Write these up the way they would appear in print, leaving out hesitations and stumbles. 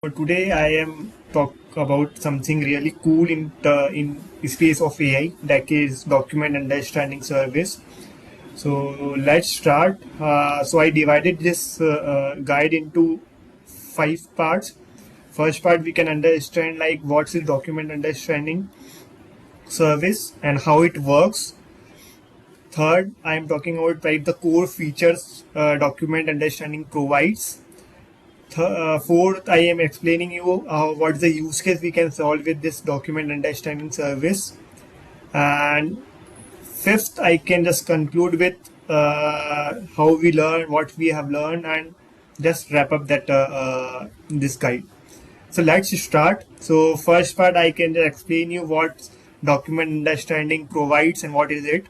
Today I am talk about something really cool in space of AI, that is document understanding service. So let's start. So I divided this guide into 5 parts. First part, we can understand like what's the document understanding service and how it works. Third, I am talking about like the core features document understanding provides. Fourth, I am explaining you what's the use case we can solve with this document understanding service. And fifth, I can just conclude with how we learn, what we have learned, and just wrap up that this guide. So let's start. So first part, I can explain you what document understanding provides and what is it.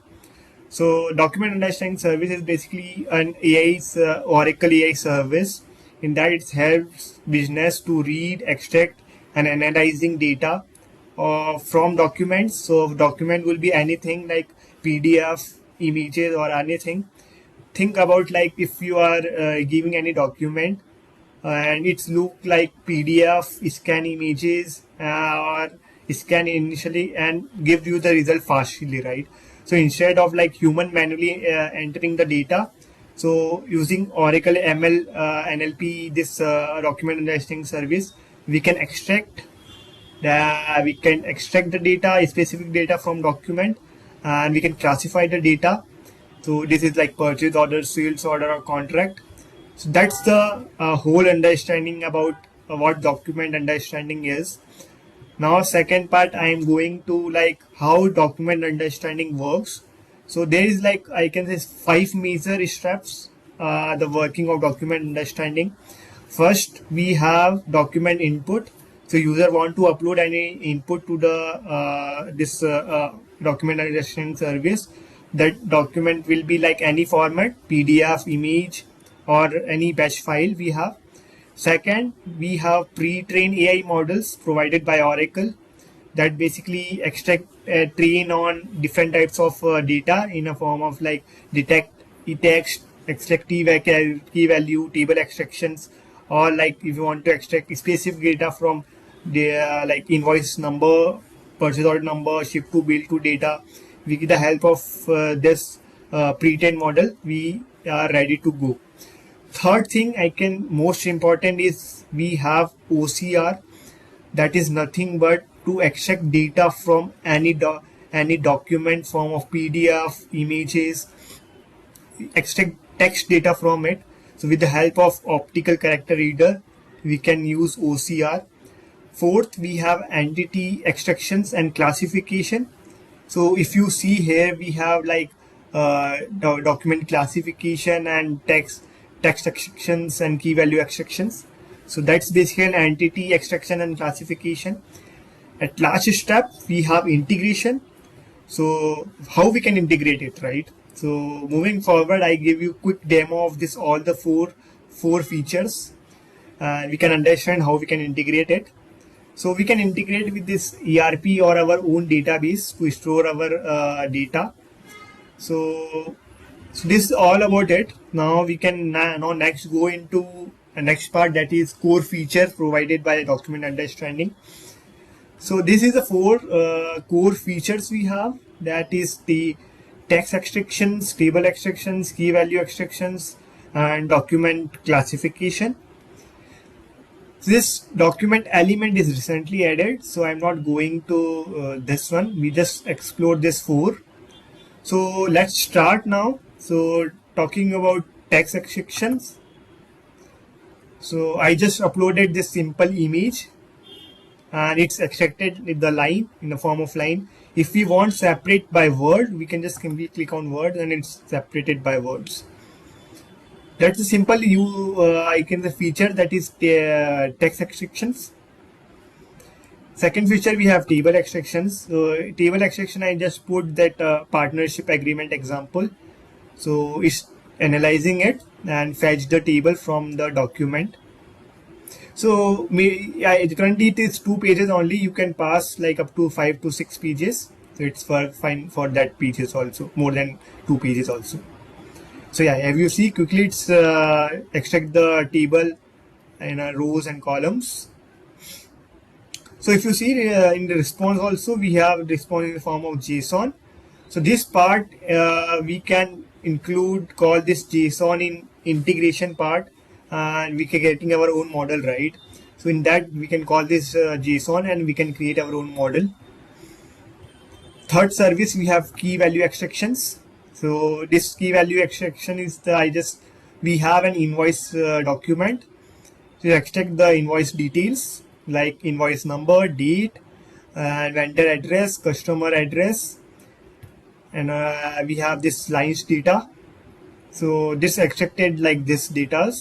So document understanding service is basically an AI's Oracle AI service. In that, it helps business to read, extract, and analyzing data from documents. So document will be anything like PDF, images, or anything. Think about like if you are giving any document and it's look like PDF, scan images or scan initially and give you the result fastly, right? So instead of like human manually entering the data, so using Oracle ML NLP, this document understanding service, we can extract the data, specific data from document, and we can classify the data. So this is like purchase order, sales order, or contract. So that's the whole understanding about what document understanding is. Now, second part, I am going to like how document understanding works. So there is like I can say 5 major steps. The working of document understanding. First, we have document input. So user want to upload any input to the this document understanding service. That document will be like any format, PDF, image, or any batch file we have. Second, we have pre-trained AI models provided by Oracle that basically extract train on different types of data in a form of like detect, text, extract key value, table extractions, or like if you want to extract specific data from the like invoice number, purchase order number, ship to bill to data. With the help of this pre-trained model, we are ready to go. Third thing I can most important is we have OCR, that is nothing but to extract data from any document form of PDF, images, extract text data from it. So with the help of optical character reader, we can use OCR. Fourth, we have entity extractions and classification. So if you see here, we have like document classification and text extractions and key value extractions. So that's basically an entity extraction and classification. At last step, we have integration. So how we can integrate it, right? So moving forward, I give you quick demo of this all the four features. We can understand how we can integrate it. So we can integrate with this ERP or our own database to store our data. So this is all about it. Now we can now next go into the next part, that is core features provided by document understanding. So this is the four core features we have. That is the text extractions, table extractions, key value extractions, and document classification. This document element is recently added, so I'm not going to this one. We just explored this four. So let's start now. So talking about text extractions. So I just uploaded this simple image and it's extracted with the line in the form of line. If we want separate by word, we can just simply click on word and it's separated by words. That's a simple the feature, that is text extractions. Second feature, we have table extractions. So table extraction, I just put that partnership agreement example. So it's analyzing it and fetch the table from the document. So currently it is 2 pages only. You can pass like up to 5 to 6 pages. So it's fine for that pages also, more than 2 pages also. So yeah, if you see quickly, it's extract the table in rows and columns. So if you see in the response also, we have response in the form of JSON. So this part we can call this JSON in integration part, and we can getting our own model, right? So in that we can call this JSON, and we can create our own model. Third service, we have key value extractions. So this key value extraction is we have an invoice document. So you extract the invoice details like invoice number, date, and vendor address, customer address, and we have this lines data. So this extracted like this data.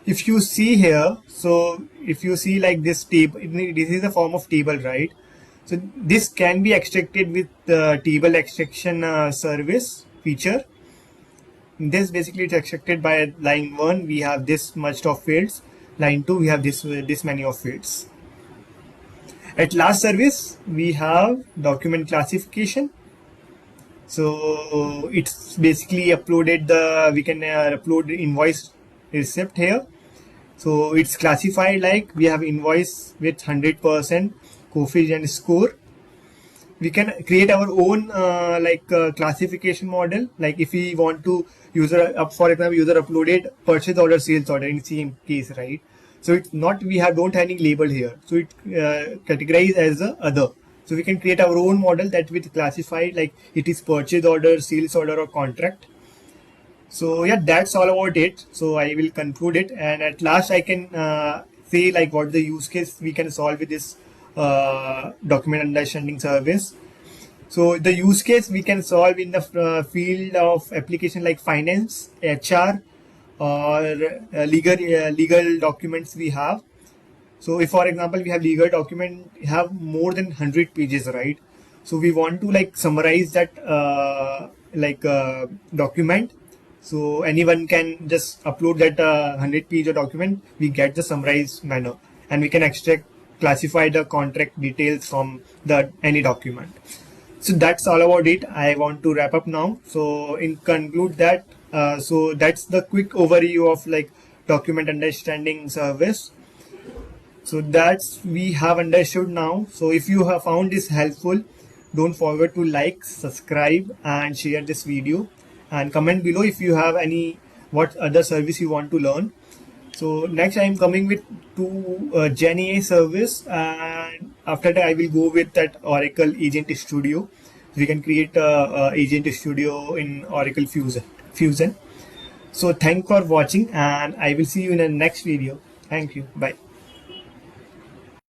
If you see here, so if you see like this table, this is a form of table, right? So this can be extracted with the table extraction service feature. This basically is extracted by line 1, we have this much of fields. Line 2, we have this many of fields. At last service, we have document classification. So it's basically uploaded we can upload the invoice receipt here. So it's classified like we have invoice with 100% coefficient score. We can create our own classification model. Like if we want to for example, user uploaded purchase order, sales order in same case, right? So it's not, we don't have any label here. So it categorized as a other. So we can create our own model that will classify like it is purchase order, sales order, or contract. So yeah, that's all about it. So I will conclude it, and at last I can say like what the use case we can solve with this document understanding service. So the use case we can solve in the field of application like finance, HR, or legal documents we have. So if for example we have legal document have more than 100 pages, right? So we want to like summarize that document. So anyone can just upload that 100-page document. We get the summarized manner, and we can extract, classify the contract details from any document. So that's all about it. I want to wrap up now. So in conclude that, so that's the quick overview of like document understanding service. So that's we have understood now. So if you have found this helpful, don't forget to like, subscribe, and share this video, and comment below if you have any what other service you want to learn. So next I am coming with Gen AI service, and after that I will go with that Oracle Agent Studio. We can create a Agent Studio in Oracle Fusion. So thank for watching, and I will see you in the next video. Thank you. Bye.